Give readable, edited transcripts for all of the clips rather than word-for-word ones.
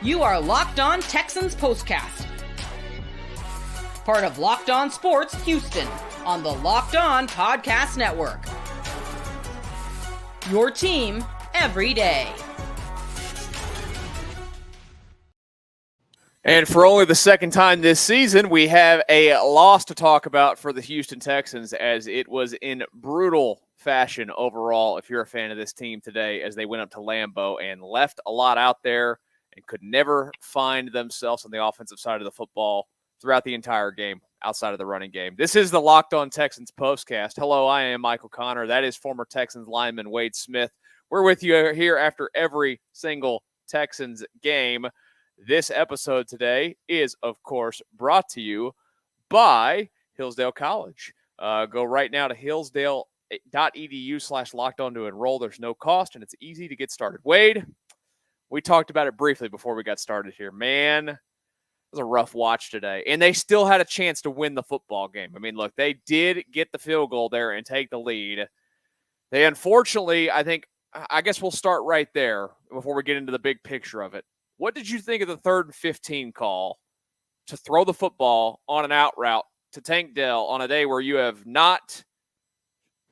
You are Locked On Texans Postcast, part of Locked On Sports Houston on the Locked On Podcast Network. Your team every day. And for only the second time this season, we have a loss to talk about for the Houston Texans, as it was in brutal fashion overall, if you're a fan of this team today, as they went up to Lambeau and left a lot out there and could never find themselves on the offensive side of the football throughout the entire game, outside of the running game. This is the Locked On Texans Postcast. Hello, I am Michael Connor. That is former Texans lineman Wade Smith. We're with you here after every single Texans game. This episode today is, of course, brought to you by Hillsdale College. Go right now to hillsdale.edu/lockedon to enroll. There's no cost, and it's easy to get started. Wade, we talked about it briefly before we got started here. Man, it was a rough watch today, and they still had a chance to win the football game. I mean, look, they did get the field goal there and take the lead. They unfortunately, I guess we'll start right there before we get into the big picture of it. What did you think of the 3rd and 15 call to throw the football on an out route to Tank Dell on a day where you have not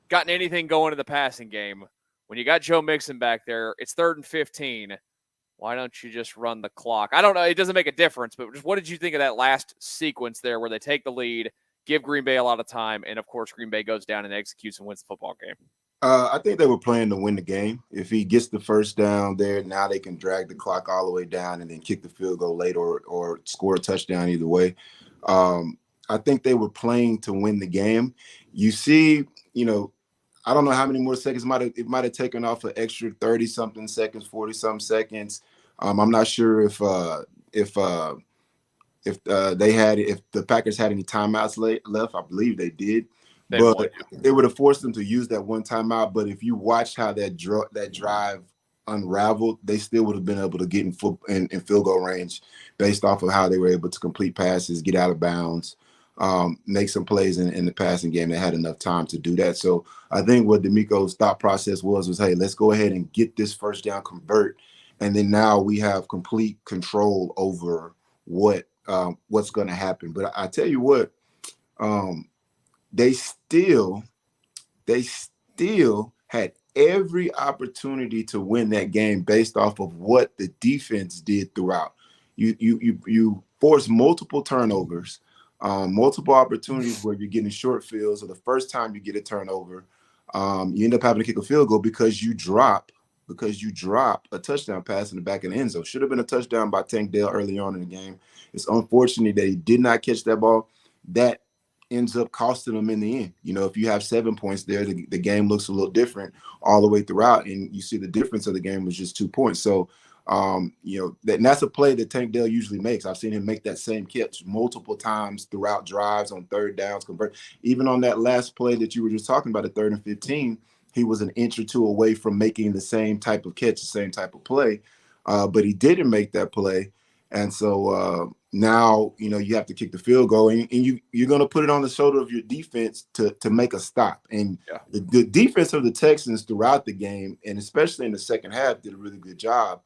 gotten anything going in the passing game? When you got Joe Mixon back there, it's 3rd and 15. Why don't you just run the clock? I don't know. It doesn't make a difference, but just what did you think of that last sequence there where they take the lead, give Green Bay a lot of time, and, of course, Green Bay goes down and executes and wins the football game? I think they were playing to win the game. If he gets the first down there, now they can drag the clock all the way down and then kick the field goal late or score a touchdown either way. I think they were playing to win the game. You see, I don't know how many more seconds it might have taken off an extra 30-something seconds, 40-something seconds. I'm not sure if the Packers had any timeouts left. I believe they did. It would have forced them to use that one timeout. But if you watched how that drive unraveled, they still would have been able to get in field goal range based off of how they were able to complete passes, get out of bounds, make some plays in the passing game. They had enough time to do that. So I think what DeMeco's thought process was, hey, let's go ahead and get this first down, convert, and then now we have complete control over what's going to happen. But I tell you what. They still had every opportunity to win that game based off of what the defense did throughout. You force multiple turnovers, multiple opportunities where you're getting short fields, or the first time you get a turnover, you end up having to kick a field goal because you drop a touchdown pass in the back of the end zone. Should have been a touchdown by Tank Dell early on in the game. It's unfortunate that he did not catch that ball. That ends up costing them in the end. If you have 7 points there, the game looks a little different all the way throughout, and you see the difference of the game was just 2 points. So, that's a play that Tank Dell usually makes. I've seen him make that same catch multiple times throughout drives on third downs, convert. Even on that last play that you were just talking about, at 3rd and 15, he was an inch or two away from making the same type of catch, the same type of play, but he didn't make that play. And so now, you have to kick the field goal, and you're going to put it on the shoulder of your defense to make a stop. And the defense of the Texans throughout the game, and especially in the second half, did a really good job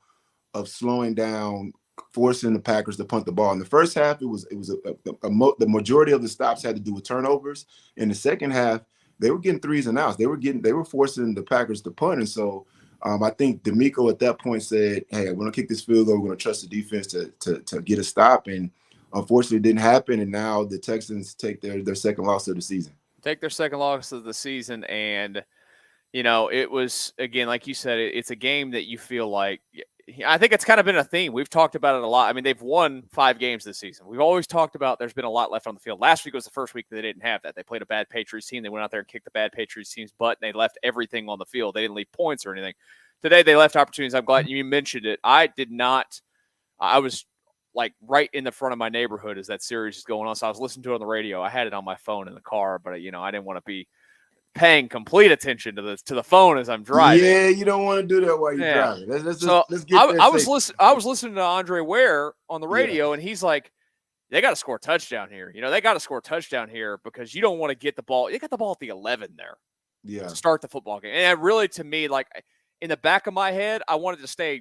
of slowing down, forcing the Packers to punt the ball. In the first half, the majority of the stops had to do with turnovers. In the second half, they were getting 3s and outs. They were forcing the Packers to punt, and so. I think DeMeco at that point said, hey, we're going to kick this field goal. We're going to trust the defense to get a stop. And unfortunately, it didn't happen. And now the Texans take their second loss of the season. Take their second loss of the season. And, it was, again, like you said, it's a game that you feel like – I think it's kind of been a theme. We've talked about it a lot. I mean, they've won 5 games this season. We've always talked about there's been a lot left on the field. Last week was the first week that they didn't have that. They played a bad Patriots team. They went out there and kicked the bad Patriots team's butt, and they left everything on the field. They didn't leave points or anything. Today, they left opportunities. I'm glad you mentioned it. I did not – I was, right in the front of my neighborhood as that series is going on, so I was listening to it on the radio. I had it on my phone in the car, but, I didn't want to be – paying complete attention to the phone as I'm driving. Yeah, you don't want to do that while you're driving. Let's get I was listening to Andre Ware on the radio, and he's like, they got to score a touchdown here. They got to score a touchdown here because you don't want to get the ball. They got the ball at the 11 there. Yeah. To start the football game. And really, to me, in the back of my head, I wanted to stay,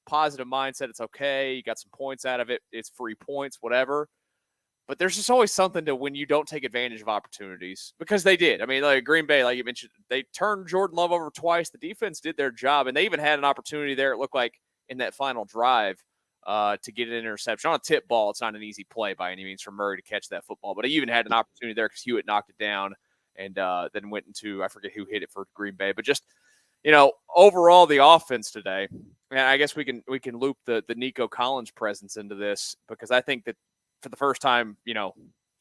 positive mindset. It's okay. You got some points out of it. It's free points, whatever. But there's just always something to when you don't take advantage of opportunities, because they did. I mean, like Green Bay, like you mentioned, they turned Jordan Love over twice. The defense did their job, and they even had an opportunity there. It looked like in that final drive to get an interception on a tip ball. It's not an easy play by any means for Murray to catch that football, but he even had an opportunity there because Hewitt knocked it down and then went into, I forget who hit it for Green Bay, but just overall the offense today. And I guess we can loop the Nico Collins presence into this, because I think that for the first time,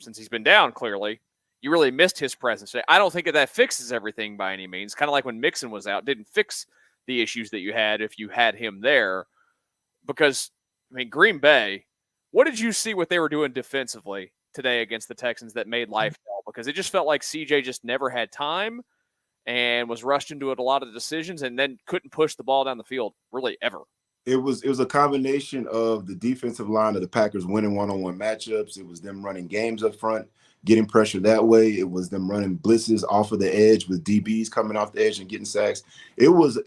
since he's been down, clearly, you really missed his presence today. I don't think that fixes everything by any means. Kind of like when Mixon was out, didn't fix the issues that you had if you had him there. Because, Green Bay, what did you see what they were doing defensively today against the Texans that made life hell? Because it just felt like CJ just never had time and was rushed into it a lot of the decisions, and then couldn't push the ball down the field really ever. It was a combination of the defensive line of the Packers winning one-on-one matchups. It was them running games up front, getting pressure that way. It was them running blitzes off of the edge with DBs coming off the edge and getting sacks. It was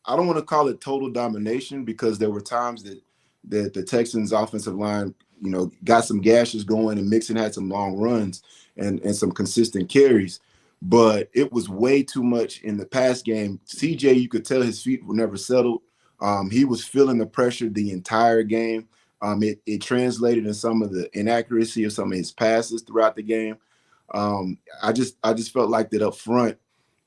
I don't want to call it total domination, because there were times that the Texans offensive line, got some gashes going, and Mixon had some long runs and some consistent carries. But it was way too much in the pass game. CJ, you could tell his feet were never settled. He was feeling the pressure the entire game. It translated in some of the inaccuracy of some of his passes throughout the game. I just felt like that up front,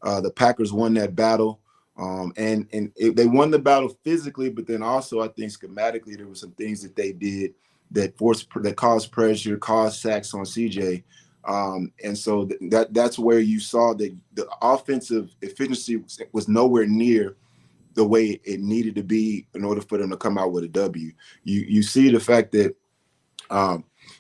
the Packers won that battle. They won the battle physically, but then also I think schematically there were some things that they did that caused pressure, caused sacks on CJ. And so that's where you saw that the offensive efficiency was nowhere near the way it needed to be in order for them to come out with a W. You see the fact that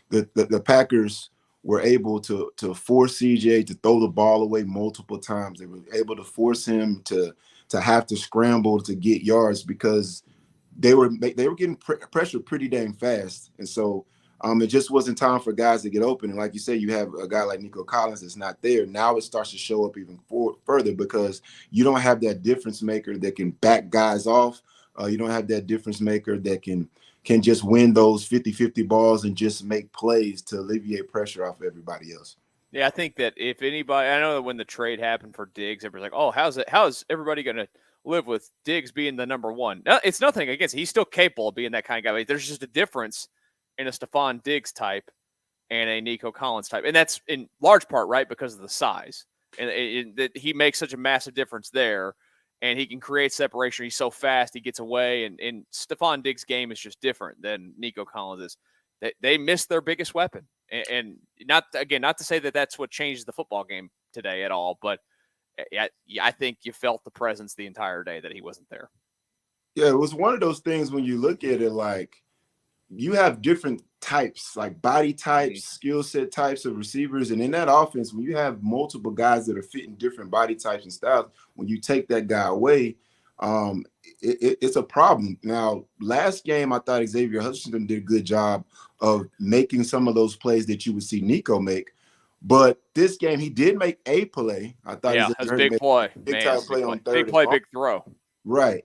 the Packers were able to force CJ to throw the ball away multiple times. They were able to force him to have to scramble to get yards, because they were getting pressure pretty dang fast. And so it just wasn't time for guys to get open. And like you said, you have a guy like Nico Collins that's not there. Now it starts to show up even further, because you don't have that difference maker that can back guys off. You don't have that difference maker that can just win those 50-50 balls and just make plays to alleviate pressure off everybody else. Yeah, I think that if anybody, I know that when the trade happened for Diggs, everybody's like, oh, how's everybody going to live with Diggs being the number one? No, it's nothing against, he's still capable of being that kind of guy. There's just a difference in a Stephon Diggs type and a Nico Collins type. And that's in large part, right, because of the size. And that he makes such a massive difference there, and he can create separation. He's so fast, he gets away. And Stephon Diggs' game is just different than Nico Collins is. They missed their biggest weapon. And not to say that that's what changed the football game today at all, but I think you felt the presence the entire day that he wasn't there. Yeah, it was one of those things when you look at it, like, you have different types, like body types, skill set types of receivers. And in that offense, when you have multiple guys that are fitting different body types and styles, when you take that guy away, it's a problem. Now, last game, I thought Xavier Hutchinson did a good job of making some of those plays that you would see Nico make. But this game, he did make a play. I thought that was a big play. Big time play on third. Big play, big throw. Right.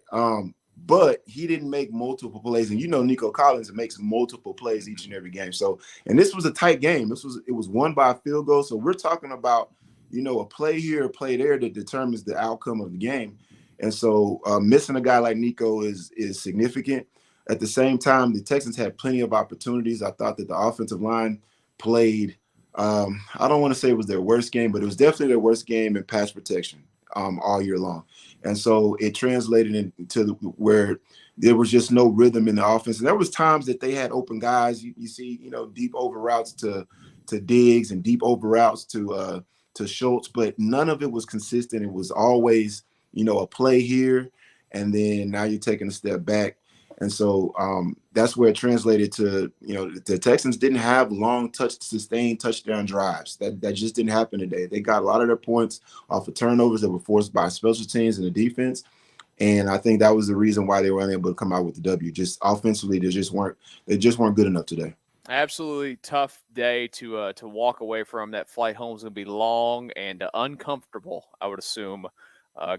But he didn't make multiple plays. And Nico Collins makes multiple plays each and every game. So, and this was a tight game. It was won by a field goal. So we're talking about, a play here, a play there that determines the outcome of the game. And so missing a guy like Nico is significant. At the same time, the Texans had plenty of opportunities. I thought that the offensive line played, I don't want to say it was their worst game, but it was definitely their worst game in pass protection all year long. And so it translated into where there was just no rhythm in the offense. And there was times that they had open guys. You see, deep over routes to Diggs and deep over routes to Schultz, but none of it was consistent. It was always, a play here, and then now you're taking a step back. And so that's where it translated to, the Texans didn't have long sustained touchdown drives. That just didn't happen today. They got a lot of their points off of turnovers that were forced by special teams and the defense. And I think that was the reason why they were unable to come out with the W. Just offensively, they just weren't good enough today. Absolutely tough day to walk away from. That flight home is going to be long and uncomfortable, I would assume,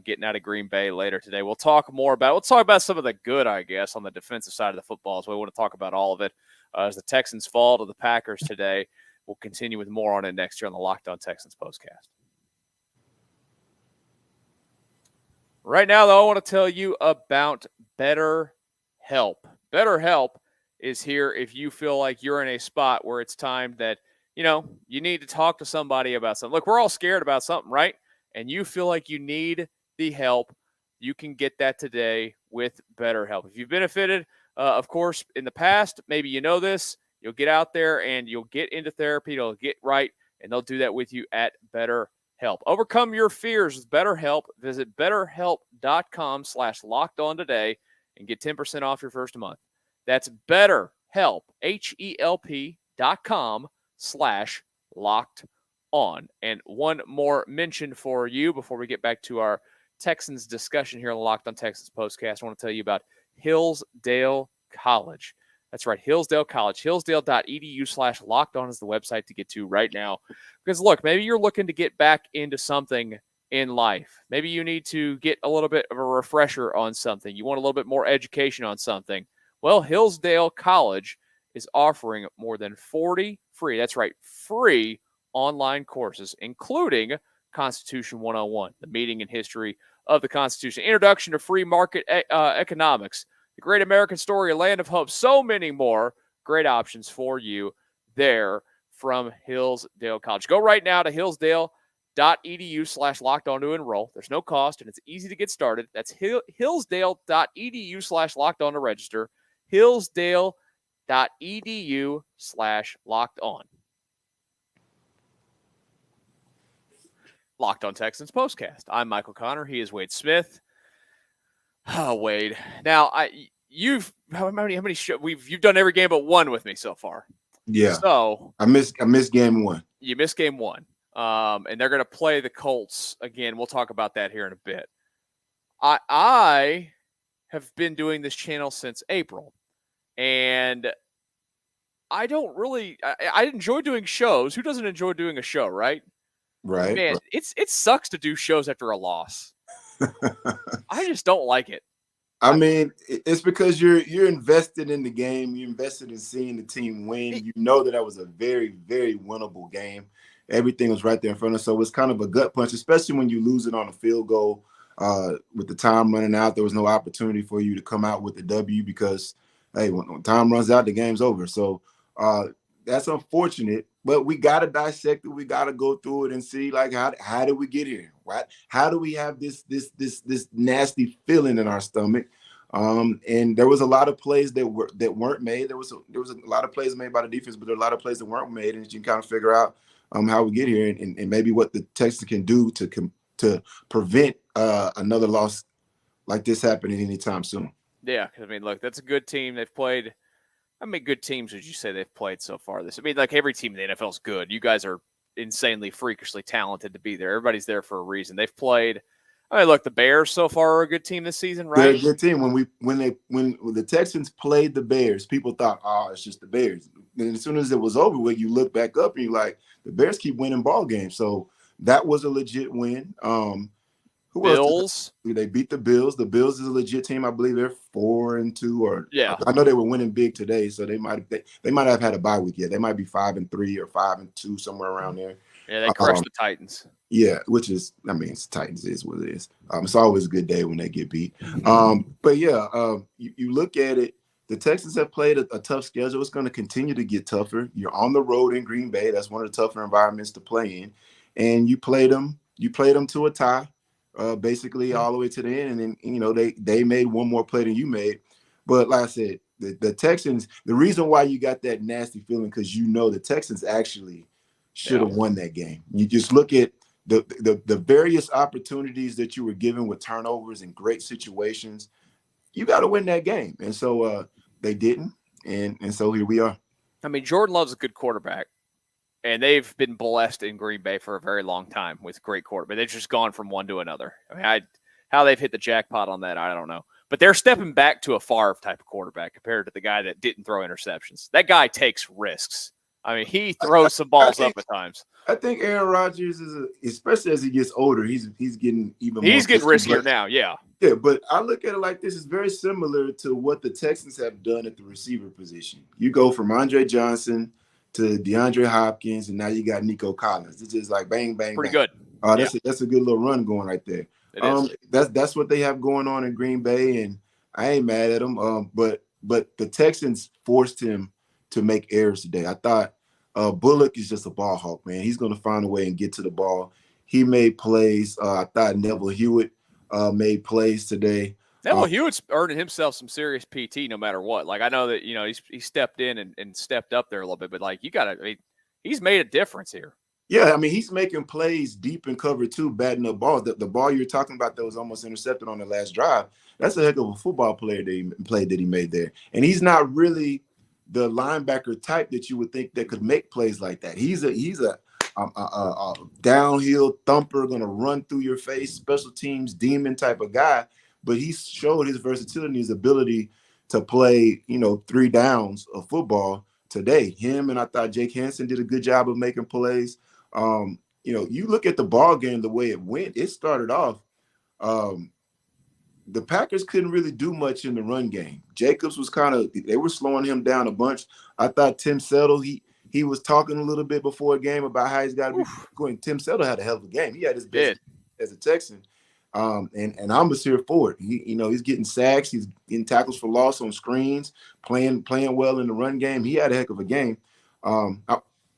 getting out of Green Bay later today. We'll talk about some of the good, I guess, on the defensive side of the football. So we want to talk about all of it as the Texans fall to the Packers today. We'll continue with more on it next year on the Locked On Texans Postcast. Right now, though, I want to tell you about BetterHelp. BetterHelp is here if you feel like you're in a spot where it's time that, you need to talk to somebody about something. Look, we're all scared about something, right? And you feel like you need the help. You can get that today with BetterHelp. If you've benefited, of course, in the past, maybe you know this, you'll get out there and you'll get into therapy. It'll get right, and they'll do that with you at BetterHelp. Overcome your fears with BetterHelp. Visit betterhelp.com/lockedon today and get 10% off your first month. That's BetterHelp, HELP.com/lockedon. And one more mention for you before we get back to our Texans discussion here on the Locked On Texans Postcast. I want to tell you about Hillsdale College. That's right, Hillsdale College. Hillsdale.edu/lockedon is the website to get to right now. Because, look, maybe you're looking to get back into something in life. Maybe you need to get a little bit of a refresher on something. You want a little bit more education on something. Well, Hillsdale College is offering more than 40 free, that's right, free online courses, including Constitution 101, the meaning and history of the Constitution, introduction to free market economics, the Great American Story, a land of hope, so many more great options for you there from Hillsdale College. Go right now to hillsdale.edu/lockedon to enroll. There's no cost, and it's easy to get started. That's hillsdale.edu/lockedon to register. hillsdale.edu/lockedon. Locked On Texans Postcast. I'm Michael Connor. He is Wade Smith. Oh, Wade. Now, you've done every game but one with me so far. Yeah. So I missed game one. You missed game one. And they're going to play the Colts again. We'll talk about that here in a bit. I have been doing this channel since April, and I enjoy doing shows. Who doesn't enjoy doing a show, right? Right. Man, it sucks to do shows after a loss. I just don't like it. I mean, it's because you're invested in the game. You're invested in seeing the team win. You know that was a very, very winnable game. Everything was right there in front of us. So it's kind of a gut punch, especially when you lose it on a field goal with the time running out. There was no opportunity for you to come out with the W because, hey, when time runs out, the game's over. So that's unfortunate. But we got to dissect it. We got to go through it and see, like, how did we get here? Right? How do we have this nasty feeling in our stomach? And there was a lot of plays that weren't made. There was a lot of plays made by the defense, but there are a lot of plays that weren't made, and you can kind of figure out how we get here and maybe what the Texans can do to prevent another loss like this happening anytime soon. Yeah, because, I mean, look, that's a good team. They've played – how many good teams would you say they've played so far? Like every team in the NFL is good. You guys are insanely, freakishly talented to be there. Everybody's there for a reason. They've played – look, the Bears so far are a good team this season, right? They're a good team. When the Texans played the Bears, people thought, it's just the Bears. And as soon as it was over with, you look back up and you're like, the Bears keep winning ball games. So that was a legit win. Who Bills. Else? They beat the Bills. The Bills is a legit team. I believe they're 4-2, or yeah. I know they were winning big today, so they might have had a bye week yet. They might be 5-3 or 5-2, somewhere around there. Yeah, they crushed the Titans. Yeah, which is, it's Titans is what it is. It's always a good day when they get beat. But yeah, you look at it. The Texans have played a tough schedule. It's going to continue to get tougher. You're on the road in Green Bay. That's one of the tougher environments to play in, and you played them to a tie. Basically all the way to the end, and then they made one more play than you made. But like I said, the Texans, the reason why you got that nasty feeling, because the Texans actually should have won that game. You just look at the various opportunities that you were given with turnovers and great situations. You got to win that game, and so they didn't, and so here we are. I mean, Jordan Love's a good quarterback. And they've been blessed in Green Bay for a very long time with great quarterback. They've just gone from one to another. I mean, how they've hit the jackpot on that, I don't know. But they're stepping back to a Favre type of quarterback compared to the guy that didn't throw interceptions. That guy takes risks. I mean, he throws some balls up at times. I think Aaron Rodgers especially as he gets older, he's getting even more. He's getting riskier now, yeah. Yeah, but I look at it like this. It's very similar to what the Texans have done at the receiver position. You go from Andre Johnson to DeAndre Hopkins, and now you got Nico Collins. It's just like bang, bang, Pretty bang. good. That's a good little run going right there. It is. That's what they have going on in Green Bay, and I ain't mad at them. But the Texans forced him to make errors today. I thought Bullock is just a ball hawk, man. He's going to find a way and get to the ball. He made plays. I thought Neville Hewitt made plays today. Neville Hewitt's earning himself some serious PT no matter what. Like, I know that, he stepped in and stepped up there a little bit, but like, he's made a difference here. Yeah, I mean, he's making plays deep in cover two, batting up balls. The ball you're talking about that was almost intercepted on the last drive, that's a heck of a football player that he made there. And he's not really the linebacker type that you would think that could make plays like that. He's a downhill thumper, going to run through your face, special teams demon type of guy. But he showed his versatility and his ability to play, 3 downs of football today. Him and I thought Jake Hansen did a good job of making plays. You look at the ball game, the way it went, it started off. The Packers couldn't really do much in the run game. Jacobs was they were slowing him down a bunch. I thought Tim Settle, he was talking a little bit before a game about how he's got to be going. Tim Settle had a hell of a game. He had his best as a Texan. And Amos here for it. He's getting sacks. He's getting tackles for loss on screens, playing well in the run game. He had a heck of a game.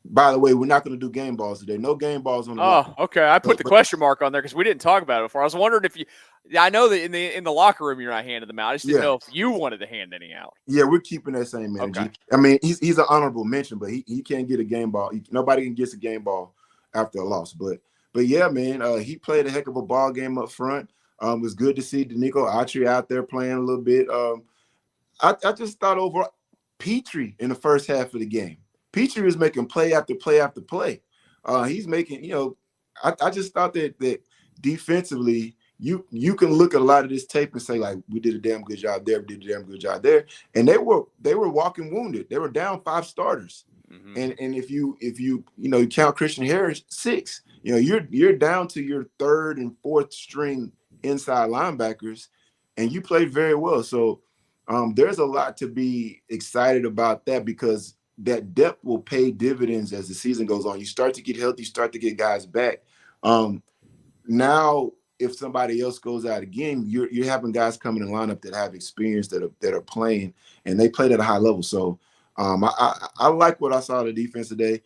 By the way, we're not going to do game balls today. No game balls on the Oh, okay. I put the question mark on there because we didn't talk about it before. I was wondering if I know that in the locker room you're not handing them out. I just didn't know if you wanted to hand any out. Yeah, we're keeping that same energy. Okay. I mean, he's an honorable mention, but he can't get a game ball. Nobody can get a game ball after a loss. But yeah, man, he played a heck of a ball game up front. It was good to see Danico Autry out there playing a little bit. I just thought overall, Petrie in the first half of the game. Petrie was making play after play after play. He's making, I just thought that defensively, you can look at a lot of this tape and say, like, we did a damn good job there, we did a damn good job there. And they were walking wounded. They were down 5 starters. Mm-hmm. And if you count Christian Harris, 6, you're down to your 3rd and 4th string inside linebackers, and you played very well. So there's a lot to be excited about that, because that depth will pay dividends as the season goes on. You start to get healthy, you start to get guys back. Now, if somebody else goes out again, you're having guys coming in lineup that have experience that are playing, and they played at a high level. So I like what I saw of the defense today.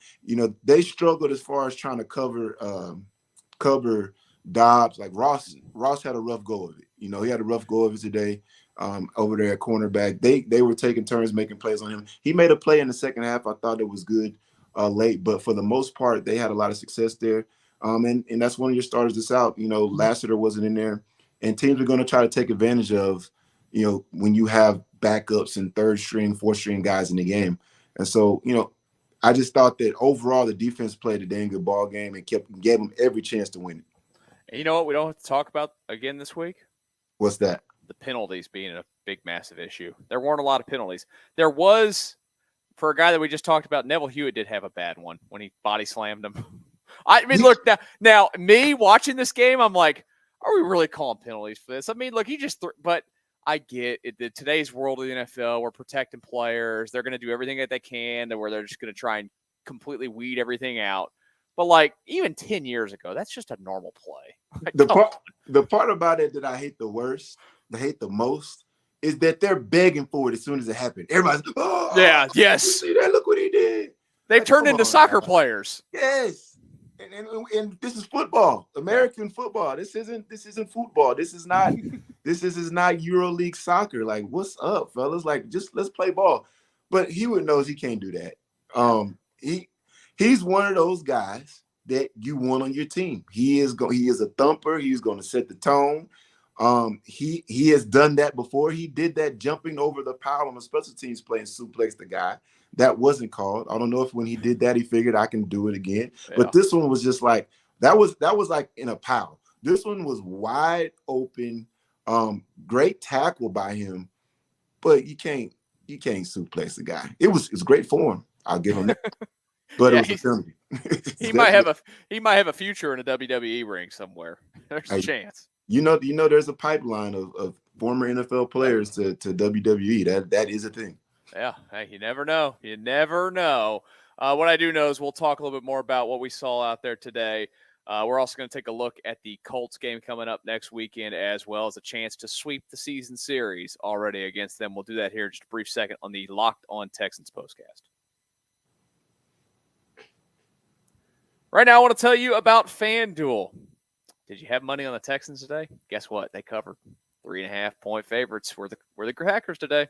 They struggled as far as trying to cover Dobbs. Like Ross had a rough go of it. He had a rough go of it today. Over there at cornerback, they were taking turns making plays on him. He made a play in the second half. I thought it was good late, but for the most part, they had a lot of success there. And that's one of your starters that's out. Lassiter wasn't in there, and teams are going to try to take advantage of, when you have backups and 3rd string, 4th string guys in the game. And so, I just thought that overall the defense played a dang good ball game and gave them every chance to win it. And you know what we don't have to talk about again this week? What's that? The penalties being a big, massive issue. There weren't a lot of penalties. There was, for a guy that we just talked about, Neville Hewitt did have a bad one when he body slammed him. I mean, look, now me watching this game, I'm like, are we really calling penalties for this? I mean, look, but I get it. Today's world of the NFL, we're protecting players. They're going to do everything that they can, where they're just going to try and completely weed everything out. But like even 10 years ago, that's just a normal play. Like, the part about it that I hate the most is that they're begging for it as soon as it happened. Everybody's, yes. See that? Look what he did. They've turned into soccer players. Yes. And this is football, American football. This isn't football. This is not EuroLeague soccer. Like, what's up, fellas? Like, just let's play ball. But Hewitt knows he can't do that. He's one of those guys that you want on your team. He is a thumper. He's going to set the tone. He has done that before. He did that jumping over the pile on the special teams play and suplex the guy. That wasn't called. I don't know if when he did that, he figured I can do it again. Yeah. But this one was just like, that was like in a pile. This one was wide open. Great tackle by him, but you can't suplex the guy. It was great for him. I'll give him that. but it Yeah, was a penalty. he might have a future in a WWE ring somewhere. There's a Hey, chance. you know, there's a pipeline of former NFL players to WWE. That is a thing. Yeah, hey, you never know. You never know. What I do know is we'll talk a little bit more about what we saw out there today. We're also going to take a look at the Colts game coming up next weekend, as well as a chance to sweep the season series already against them. We'll do that here in just a brief second on the Locked On Texans Postcast. Right now, I want to tell you about FanDuel. Did you have money on the Texans today? Guess what? They covered 3.5-point favorites. We're the Hackers today.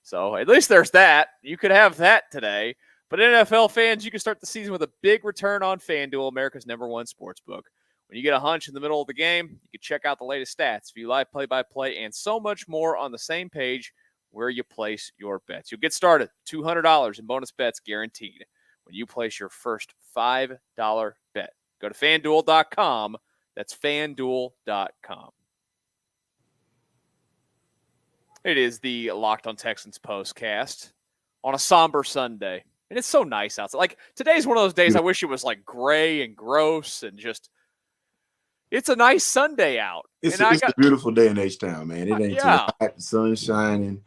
So at least there's that. You could have that today. But NFL fans, you can start the season with a big return on FanDuel, America's #1 sportsbook. When you get a hunch in the middle of the game, you can check out the latest stats, view live play-by-play, and so much more on the same page where you place your bets. You'll get started. $200 in bonus bets guaranteed when you place your first $5 bet. Go to FanDuel.com. That's FanDuel.com. It is the Locked On Texans Postcast on a somber Sunday. And it's so nice outside. Like, today's one of those days I wish it was like gray and gross and just – it's a nice Sunday out. It's a beautiful day in H-Town, man. It ain't too hot. The sun's shining.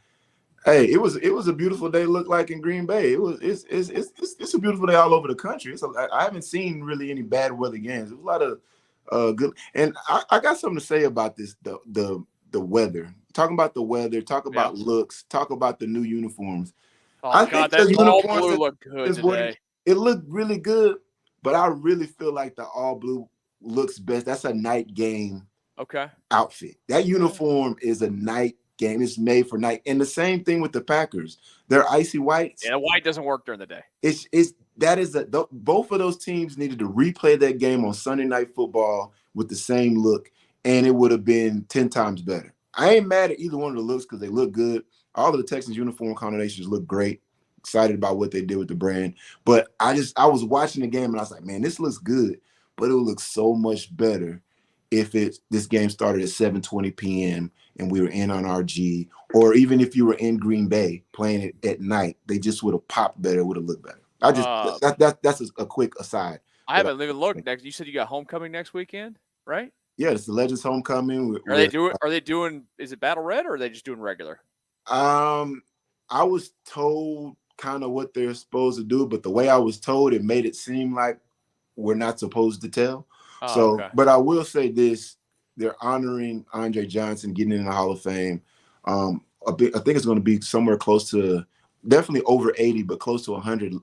Hey, it was a beautiful day. Looked like in Green Bay. It's a beautiful day all over the country. I haven't seen really any bad weather games. There's a lot of good. And I got something to say about this. The weather. Talking about the weather. Talk about looks. Talk about the new uniforms. Oh, God, that all blue looked good today. It looked really good, but I really feel like the all blue looks best. That's a night game outfit. That uniform is a night game. It's made for night. And the same thing with the Packers. They're icy whites. Yeah, white doesn't work during the day. Both of those teams needed to replay that game on Sunday Night Football with the same look, and it would have been 10 times better. I ain't mad at either one of the looks because they look good. All of the Texans uniform combinations look great. Excited about what they did with the brand. But I was watching the game and I was like, man, this looks good, but it would look so much better if this game started at 7:20 p.m. and we were in on RG, or even if you were in Green Bay playing it at night, they just would have popped better, would have looked better. That's a quick aside. I haven't even looked next. You said you got homecoming next weekend, right? Yeah, it's the Legends homecoming. Are they doing? Is it Battle Red or are they just doing regular? I was told kind of what they're supposed to do, but the way I was told, it made it seem like we're not supposed to tell. But I will say this: they're honoring Andre Johnson getting in the Hall of Fame. I think it's going to be somewhere close to, definitely over 80, but close to 100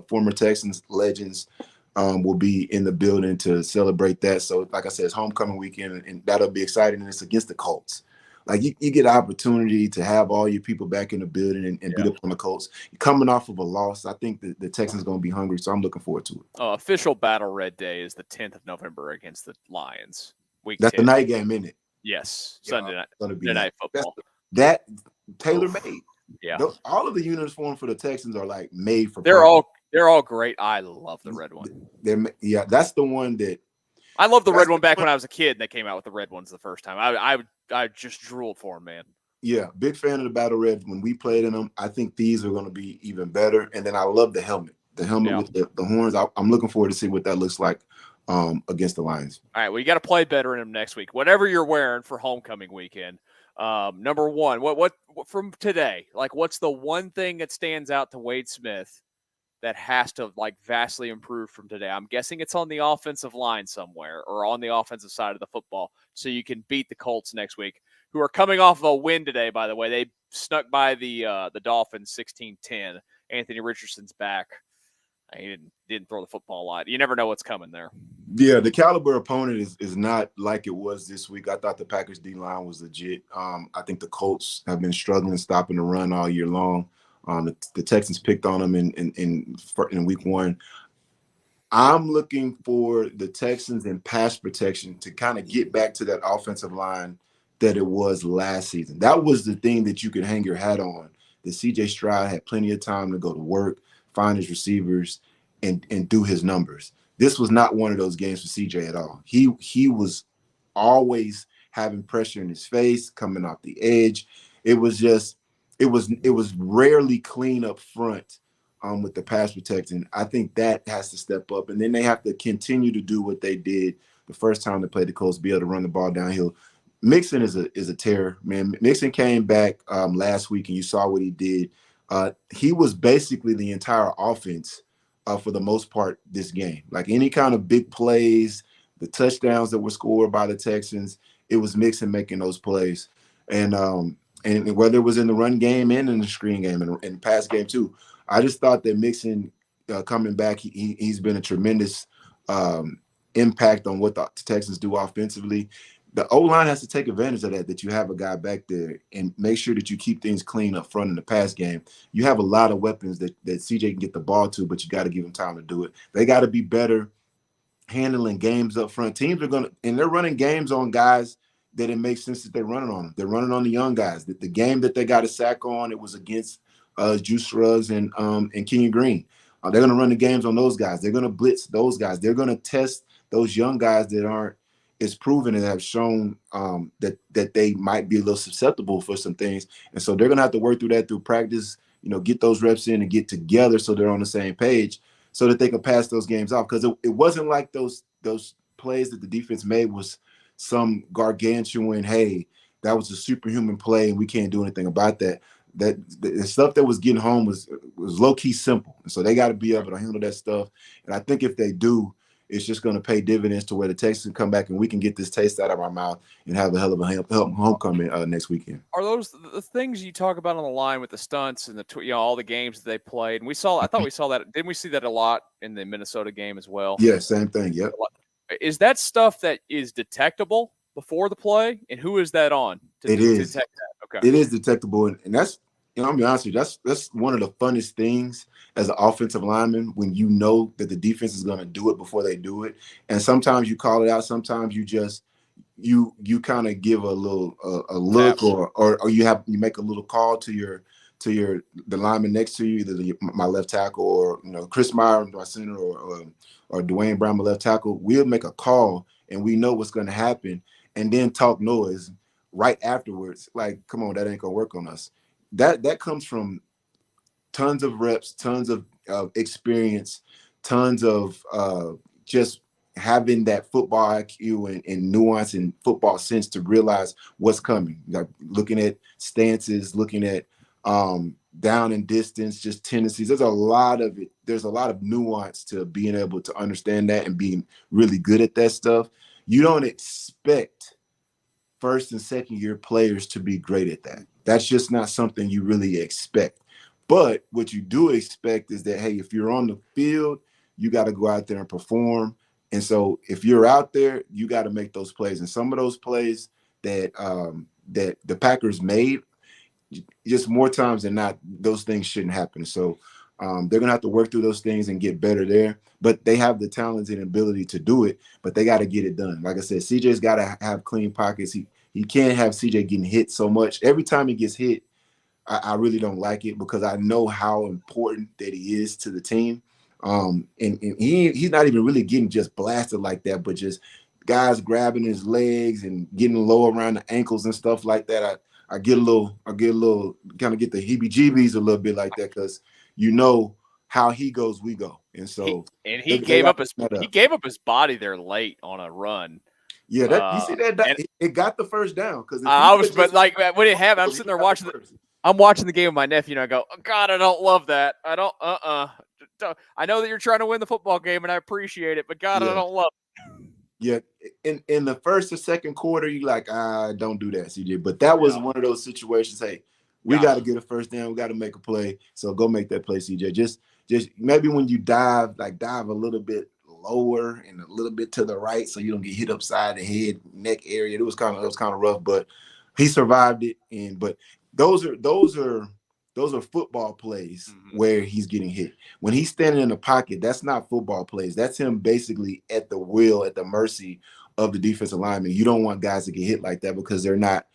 former Texans legends will be in the building to celebrate that. So, like I said, it's homecoming weekend, and that'll be exciting. And it's against the Colts. Like, you get an opportunity to have all your people back in the building and beat up on the Colts. Coming off of a loss, I think the Texans are going to be hungry, so I'm looking forward to it. Official Battle Red Day is the 10th of November against the Lions. That's 10. The night game, isn't it? Yes, Sunday night. Sunday night football. That tailor-made. Yeah. All of the uniforms for the Texans are like made for. They're all great. I love the red one. That's the one that. I love the red one back when I was a kid and they came out with the red ones the first time. I just drooled for them, man. Yeah, big fan of the Battle Red. When we played in them, I think these are going to be even better. And then I love the helmet. The helmet with the horns. I'm looking forward to see what that looks like against the Lions. All right, well, you got to play better in them next week. Whatever you're wearing for homecoming weekend. Number one, what from today? Like, what's the one thing that stands out to Wade Smith that has to vastly improve from today? I'm guessing it's on the offensive line somewhere or on the offensive side of the football, so you can beat the Colts next week, who are coming off of a win today. By the way, they snuck by the Dolphins 16-10. Anthony Richardson's back. He didn't throw the football a lot. You never know what's coming there. Yeah, the caliber opponent is not like it was this week. I thought the Packers D-line was legit. I think the Colts have been struggling stopping the run all year long. The Texans picked on them in week one. I'm looking for the Texans in pass protection to kind of get back to that offensive line that it was last season. That was the thing that you could hang your hat on. That C.J. Stroud had plenty of time to go to work, find his receivers, and do his numbers. This was not one of those games for C.J. at all. He was always having pressure in his face, coming off the edge. It was rarely clean up front with the pass protecting. I think that has to step up, and then they have to continue to do what they did the first time they played the Colts, be able to run the ball downhill. Mixon is a terror, man. Mixon came back last week, and you saw what he did. He was basically the entire offense for the most part this game. Like any kind of big plays, the touchdowns that were scored by the Texans, it was Mixon making those plays. And whether it was in the run game and in the screen game and the pass game too, I just thought that Mixon coming back, he's been a tremendous impact on what the Texans do offensively. The O-line has to take advantage of that you have a guy back there and make sure that you keep things clean up front in the pass game. You have a lot of weapons that CJ can get the ball to, but you got to give him time to do it. They got to be better handling games up front. Teams are going to – and they're running games on guys that it makes sense that they're running on them. They're running on the young guys. The game that they got a sack on, it was against Juice Ruggs and Kenyon Green. They're going to run the games on those guys. They're going to blitz those guys. They're going to test those young guys that aren't is proven and have shown that they might be a little susceptible for some things. And so they're going to have to work through that through practice, get those reps in and get together so they're on the same page so that they can pass those games off. Because it wasn't like those plays that the defense made was some gargantuan, hey, that was a superhuman play and we can't do anything about that. That the stuff that was getting home was low-key simple. And so they got to be able to handle that stuff. And I think if they do, it's just going to pay dividends to where the Texans can come back and we can get this taste out of our mouth and have a hell of a homecoming next weekend. Are those the things you talk about on the line with the stunts and all the games that they played? And I thought we saw that. Didn't we see that a lot in the Minnesota game as well? Yeah, same thing. Yep. Is that stuff that is detectable before the play? And who is that on to detect that? Okay. It is detectable. And that's, I'll be honest with you, that's one of the funnest things as an offensive lineman when you know that the defense is going to do it before they do it. And sometimes you call it out. Sometimes you just you kind of give a little a look or you make a little call to the lineman next to you, either my left tackle or Chris Meyer, my center, or Dwayne Brown, my left tackle. We'll make a call and we know what's going to happen, and then talk noise right afterwards. Like, come on, that ain't gonna work on us. That comes from tons of reps, tons of experience, tons of just having that football IQ and nuance and football sense to realize what's coming. Like looking at stances, looking at down and distance, just tendencies. There's a lot of it. There's a lot of nuance to being able to understand that and being really good at that stuff. You don't expect first and second year players to be great at that. That's just not something you really expect. But what you do expect is that, hey, if you're on the field, you got to go out there and perform. And so if you're out there, you got to make those plays. And some of those plays that that the Packers made, just more times than not, those things shouldn't happen. So they're going to have to work through those things and get better there. But they have the talent and ability to do it, but they got to get it done. Like I said, CJ's got to have clean pockets. He can't have CJ getting hit so much. Every time he gets hit, I really don't like it because I know how important that he is to the team. And he's not even really getting just blasted like that, but just guys grabbing his legs and getting low around the ankles and stuff like that. I get a little kind of get the heebie-jeebies a little bit like that because how he goes, we go. And so he gave up his body there late on a run. Yeah, you see that it got the first down because when it happened, I'm sitting there watching I'm watching the game with my nephew and I go, oh, God, I don't love that. I don't I know that you're trying to win the football game and I appreciate it, but God, I don't love it. Yeah, in the first or second quarter, you like, don't do that, CJ. But that was one of those situations. Hey, we got to get a first down. We got to make a play. So go make that play, CJ. Just maybe when you dive a little bit lower and a little bit to the right, so you don't get hit upside the head, neck area. It was kind of rough, but he survived it. But those are football plays where he's getting hit. When he's standing in the pocket, that's not football plays. That's him basically at the will, at the mercy of the defensive lineman. You don't want guys to get hit like that because they're not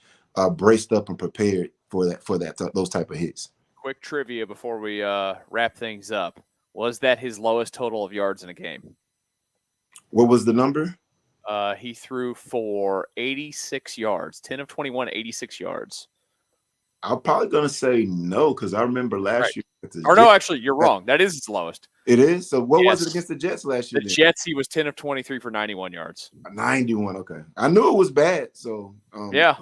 braced up and prepared for those type of hits. Quick trivia before we wrap things up. Was that his lowest total of yards in a game? What was the number? He threw for 86 yards, 10 of 21, 86 yards. I'm probably gonna say no because I remember last year. No, actually, you're wrong. That is his lowest. It is. So what was it Yes. against the Jets last year? The Jets, he was 10 of 23 for 91 yards. 91. Okay, I knew it was bad. So yeah,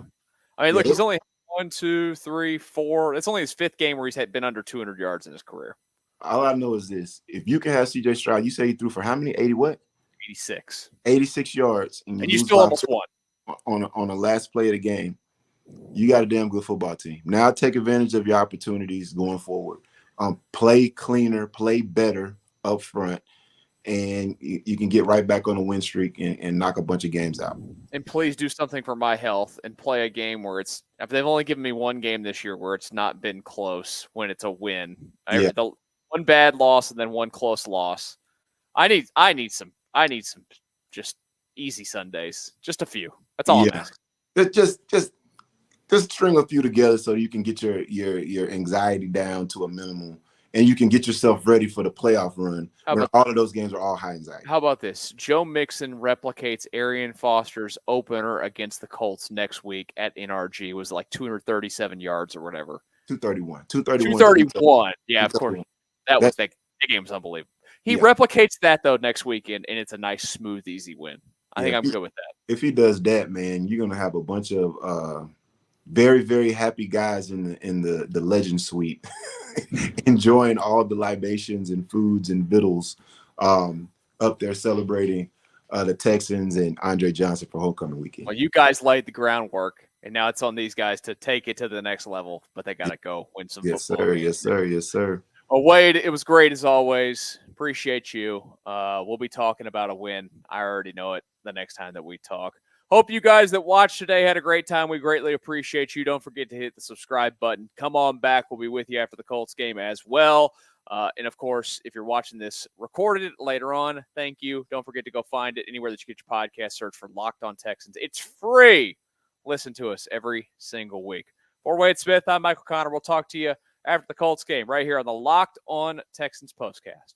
I mean, look, yeah. he's only 1, 2, 3, 4. It's only his 5th game where he's been under 200 yards in his career. All I know is this: if you can have C.J. Stroud, you say he threw for how many? 80 what? 86. 86 yards, and you still almost won on the last play of the game. You got a damn good football team. Now take advantage of your opportunities going forward. Play cleaner, play better up front, and you can get right back on a win streak and knock a bunch of games out. And please do something for my health and play a game where they've only given me one game this year where it's not been close when it's a win. One bad loss and then one close loss. I need some just easy Sundays. Just a few. That's all I'm asking. Just string a few together so you can get your anxiety down to a minimum and you can get yourself ready for the playoff run when all of those games are all high anxiety. How about this? Joe Mixon replicates Arian Foster's opener against the Colts next week at NRG. It was like 237 yards or whatever. 231. Yeah, of course. That game was unbelievable. He replicates that, though, next weekend, and it's a nice, smooth, easy win. I think I'm good with that. If he does that, man, you're going to have a bunch of very, very happy guys in the legend suite enjoying all the libations and foods and vittles up there celebrating the Texans and Andre Johnson for homecoming weekend. Well, you guys laid the groundwork, and now it's on these guys to take it to the next level, but they got to go win some football. Yes, sir. Well, Wade, it was great as always. Appreciate you. We'll be talking about a win. I already know it the next time that we talk. Hope you guys that watched today had a great time. We greatly appreciate you. Don't forget to hit the subscribe button. Come on back. We'll be with you after the Colts game as well. And, of course, if you're watching this recorded later on, thank you. Don't forget to go find it anywhere that you get your podcast. Search for Locked On Texans. It's free. Listen to us every single week. For Wade Smith, I'm Michael Connor. We'll talk to you after the Colts game right here on the Locked On Texans Postcast.